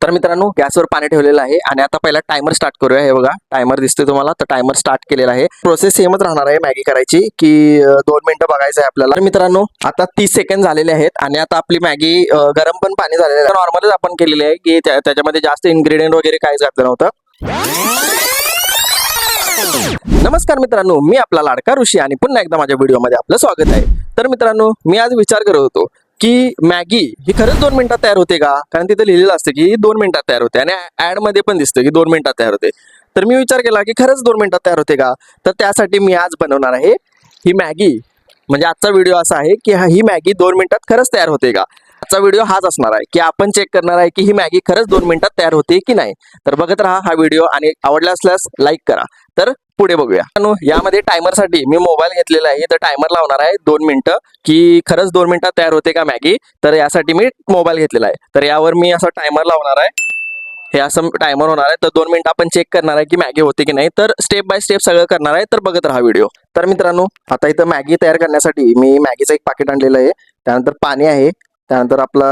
तर मित्रांनो गॅसवर पाणी ठेवलेलं आहे आणि आता पहिला टायमर स्टार्ट करूया। हे बघा टायमर दिसतोय तुम्हाला, तर टायमर स्टार्ट केलेला आहे। प्रोसेस सेमच राहणार आहे मॅगी करायची की 2 मिनिटं बघायचं आहे आपल्याला। तर मित्रांनो आता 30 सेकंद झालेले आहेत आणि आता आपली मॅगी गरम पण पाणी झालेलं आहे। नॉर्मलच आपण केलेली आहे की त्याच्यामध्ये जास्त इन्ग्रेडियंट वगैरे काहीच घातलं नव्हतं। नमस्कार मित्रांनो, मी आपला लाडका ऋषी आणि पुन्हा एकदा माझ्या व्हिडिओमध्ये आपलं स्वागत आहे। तर मित्रांनो मी आज विचार करत होतो की मॅगी ही खरंच 2 मिनिटात तयार होते का? कारण तिथे लिहिलेलं असतं की 2 मिनिटात तयार होते आणि ऍड मध्ये पण दिसतं की 2 मिनिटात तयार होते। तर मी विचार केला की खरंच 2 मिनिटात तयार होते का? तर त्यासाठी मी आज बनवणार आहे ही मॅगी। म्हणजे आजचा व्हिडिओ असा आहे की ही मॅगी 2 मिनिटात खरंच तयार होते का? आजचा व्हिडिओ हाच असणार आहे की आपण चेक करणार आहे की ही मॅगी खरंच 2 मिनिटात तयार होते की नाही। तर बघत राहा हा व्हिडिओ आणि आवडला असल्यास लाईक करा। तर पुढे बघूया। यामध्ये टायमरसाठी मी मोबाईल घेतलेला आहे, तर टायमर लावणार आहे 2 मिनिटं की खरंच 2 मिनिटात तयार होते का मॅगी। तर यासाठी मी मोबाईल घेतलेला आहे, तर यावर मी असा टायमर लावणार आहे। हे असं टायमर होणार आहे, तर 2 मिनिटं आपण चेक करणार आहे की मॅगी होते की नाही। तर स्टेप बाय स्टेप सगळं करणार आहे, तर बघत राहा व्हिडिओ। तर मित्रांनो आता इथं मॅगी तयार करण्यासाठी मी मॅगीचं एक पाकिट आणलेलं आहे, त्यानंतर पाणी आहे, त्यानंतर आपला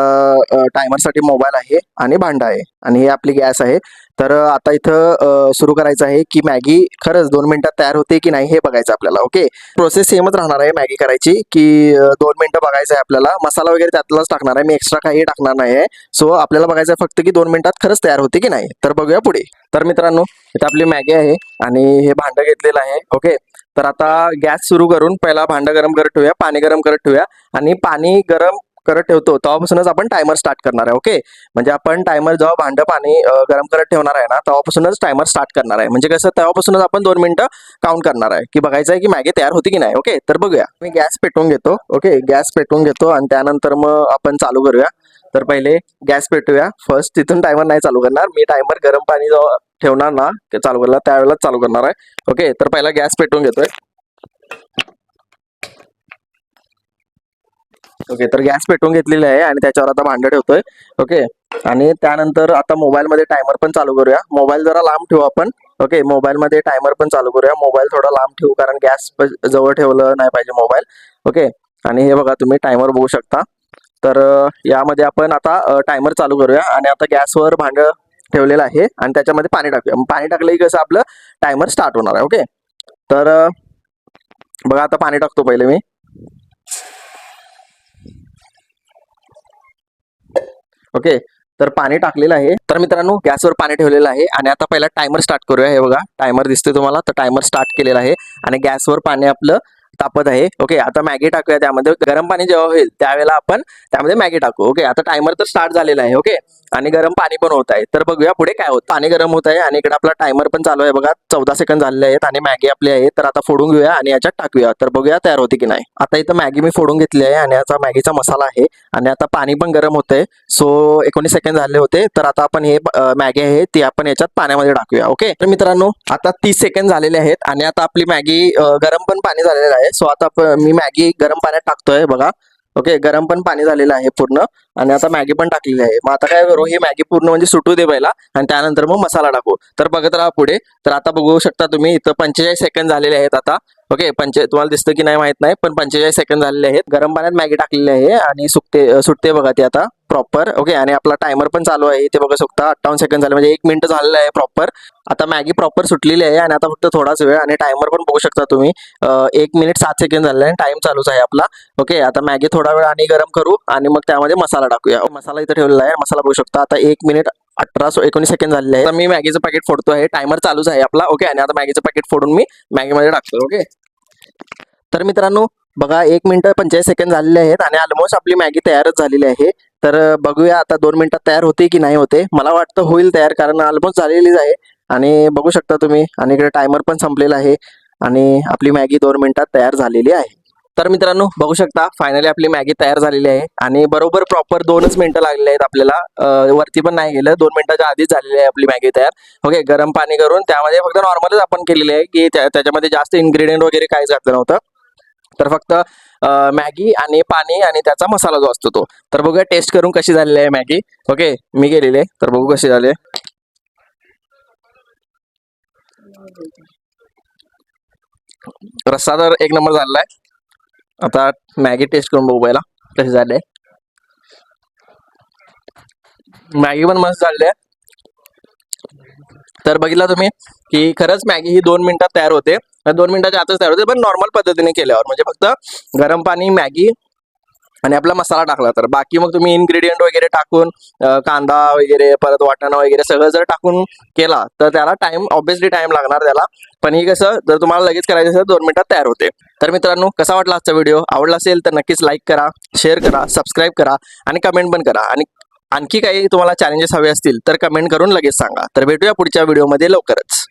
टायमरसाठी मोबाईल आहे आणि भांडं आहे आणि हे आपली गॅस आहे। तर आता इथं सुरू करायचं आहे की मॅगी खरंच 2 मिनिटात तयार होते की नाही हे बघायचं आपल्याला। ओके, प्रोसेस सेमच राहणार आहे मॅगी करायची की 2 मिनिटं बघायचं आहे आपल्याला। मसाला वगैरे त्यातलाच टाकणार आहे, मी एक्स्ट्रा काही टाकणार नाही आहे। सो आपल्याला बघायचं आहे फक्त की 2 मिनिटात खरंच तयार होते की नाही। तर बघूया पुढे। तर मित्रांनो इथं आपली मॅगी आहे आणि हे भांडं घेतलेलं आहे। ओके, तर आता गॅस सुरू करून पहिला भांडं गरम करत ठेवूया, पाणी गरम करत ठेवूया आणि पाणी गरम करत ठेवतो तेव्हापासूनच आपण टायमर स्टार्ट करणार आहे। ओके, म्हणजे आपण टायमर जेव्हा भांडं पाणी गरम करत ठेवणार आहे ना, तेव्हापासूनच टायमर स्टार्ट करणार आहे। म्हणजे कसं तेव्हापासूनच आपण 2 मिनिटं काउंट करणार आहे की बघायचं आहे की मॅगी तयार होती की नाही। ओके, तर बघूया। मी गॅस पेटवून घेतो। ओके, गॅस पेटवून घेतो आणि त्यानंतर मग आपण चालू करूया। तर पहिले गॅस पेटूया फर्स्ट, तिथून टायमर नाही चालू करणार मी। टायमर गरम पाणी जेव्हा ठेवणार ना ते चालू करणार त्यावेळेला चालू करणार आहे। ओके, तर पहिला गॅस पेटवून घेतोय। ओके, तर गॅस पेटवून घेतलेली आहे आणि त्याच्यावर आता भांडं ठेवतोय। ओके, आणि त्यानंतर आता मोबाईल मध्ये टायमर पण चालू करूया। मोबाईल जरा लांब ठेवू आपण। ओके, मोबाईल मध्ये टायमर पण चालू करूया। मोबाईल थोडा लांब ठेवू कारण गॅस जवळ ठेवलं नाही पाहिजे मोबाईल। ओके, आणि हे बघा तुम्ही टायमर बघू शकता। तर यामध्ये आपण आता टायमर चालू करूया आणि आता गॅसवर भांडं ठेवलेलं आहे आणि त्याच्यामध्ये पाणी टाकूया। पाणी टाकलं की कसं आपलं टायमर स्टार्ट होणार आहे। ओके, तर बघा आता पाणी टाकतो पहिले मी। ओके, तर पाणी टाकलेलं आहे। तर मित्रांनो गॅसवर पाणी ठेवलेलं आहे आणि आता पहिला टायमर स्टार्ट करूया। हे बघा टायमर दिसतोय तुम्हाला, तर टायमर स्टार्ट केलेला आहे आणि गॅसवर पाणी आपलं तापत आहे। ओके, आता मॅगी टाकूया त्यामध्ये। गरम पाणी जेव्हा होईल त्यावेळेला आपण त्यामध्ये मॅगी टाकू। ओके, आता टायमर तर स्टार्ट झालेला आहे। ओके, आणि गरम पाणी पण होत आहे, तर बघूया पुढे काय होतं। पाणी गरम होत आहे आणि इकडे आपला टायमर पण चालू आहे। बघा 14 सेकंद झालेले आहेत आणि मॅगी आपली आहे, तर आता फोडून घेऊया आणि याच्यात टाकूया, तर बघूया तयार होते की नाही। आता इथं मॅगी मी फोडून घेतली आहे आणि आता मॅगीचा मसाला आहे आणि आता पाणी पण गरम होतंय। सो 19 सेकंद झाले होते, तर आता आपण हे मॅगी आहे ती आपण याच्यात पाण्यामध्ये टाकूया। ओके, तर मित्रांनो आता 30 सेकंद झालेले आहेत आणि आता आपली मॅगी गरम पण पाणी झालेलं आहे। सो आता मी मॅगी गरम पाण्यात टाकतोय बघा। ओके, गरम पण पाणी झालेलं आहे पूर्ण आणि आता मॅगी पण टाकलेली आहे। मग आता काय करू, ही मॅगी पूर्ण म्हणजे सुटू दे पहिला आणि त्यानंतर मग मसाला टाकू। तर बघत राहा पुढे। तर आता बघू शकता तुम्ही इथं 45 सेकंद झालेले आहेत आता। ओके, तुम्हाला दिसतं की नाही माहित नाही, पण 45 सेकंद झालेले आहेत। गरम पाण्यात मॅगी टाकलेली आहे आणि सुटते बघा ती आता प्रॉपर। ओके, आणि आपला टायमर पण चालू आहे, ते बघू शकता 58 सेकंद झाले, म्हणजे 1 मिनिट झालेलं आहे प्रॉपर। आता मॅगी प्रॉपर सुटलेली आहे आणि आता फक्त थोडाच वेळ आणि टायमर पण बघू शकता तुम्ही 1 मिनिट 7 सेकंद झालेला आहे, टाइम चालूच आहे आपला। ओके, आता मॅगी थोडा वेळ आणि गरम करू आणि मग त्यामध्ये मसाला टाकूया। मसाला इथं ठेवलेला आहे, मसाला बघू शकता। आता 1 मिनिट 19 सेकंद झालेले आहे। आता मी मॅगीचं पॅकेट फोडतो आहे, टायमर चालूच आहे आपला। ओके, आणि आता मॅगीचं पॅकेट फोडून मी मॅगीमध्ये टाकतो। ओके, तर मित्रांनो बघा 1 मिनिट 45 सेकंद झालेले आहेत आणि ऑलमोस्ट आपली मॅगी तयारच झालेली आहे। तर बघूया आता 2 मिनिटात तयार होते की नाही होते। मला वाटतं होईल तयार, कारण ऑलमोस्ट झालेलीच आहे आणि बघू शकता तुम्ही। आणि इकडे टायमर पण संपलेला आहे आणि आपली मॅगी 2 मिनिटात तयार झालेली आहे। तर मित्रांनो बघू शकता फायनली आपली मॅगी तयार झालेली आहे आणि बरोबर प्रॉपर 2च मिनिटं लागलेली आहेत आपल्याला। वरती पण नाही गेलं, 2 मिनिटाच्या आधीच झालेली आहे आपली मॅगी तयार। ओके, गरम पाणी करून त्यामध्ये फक्त नॉर्मलच आपण केलेली आहे की त्याच्यामध्ये जास्त इन्ग्रेडियंट वगैरे काहीच घातलं नव्हतं। तर फक्त मॅगी आणि पाणी आणि त्याचा मसाला जो असतो तो। तर बघूया टेस्ट करून कशी झालेली आहे मॅगी। ओके, मी केलेली आहे, तर बघू कशी झाली। रस्सा तर 1 नंबर झालेला आहे। आता मॅगी टेस्ट करून बघू पहिला कशी झाली आहे। मॅगी पण मस्त झाली आहे. तर बघितला तुम्ही की खरंच मॅगी ही 2 मिनिटात तयार होते. 2 मिनिटाच्या आतच तयार होते, पण नॉर्मल पद्धतीने केल्यावर म्हणजे फक्त गरम पाणी, मॅगी आणि आपला मसाला टाकला तर. बाकी मग तुम्ही इन्ग्रेडियंट वगैरे टाकून कांदा वगैरे परत वाटाणा वगैरे सगळं जर टाकून केला तर त्याला ऑब्व्हियसली टाइम लागणार त्याला. पण ही कसं जर तुम्हाला लगेच करायचं असेल 2 मिनिटात तयार होते. तर मित्रांनो, कसा वाटला आजचा व्हिडिओ? आवडला असेल तर नक्कीच लाईक करा, शेअर करा, सबस्क्राईब करा आणि कमेंट पण करा. आणि आणखी काही तुम्हाला चॅलेंजेस हवे असतील तर कमेंट करून लगेच सांगा. तर भेटूया पुढच्या व्हिडिओमध्ये लवकरच.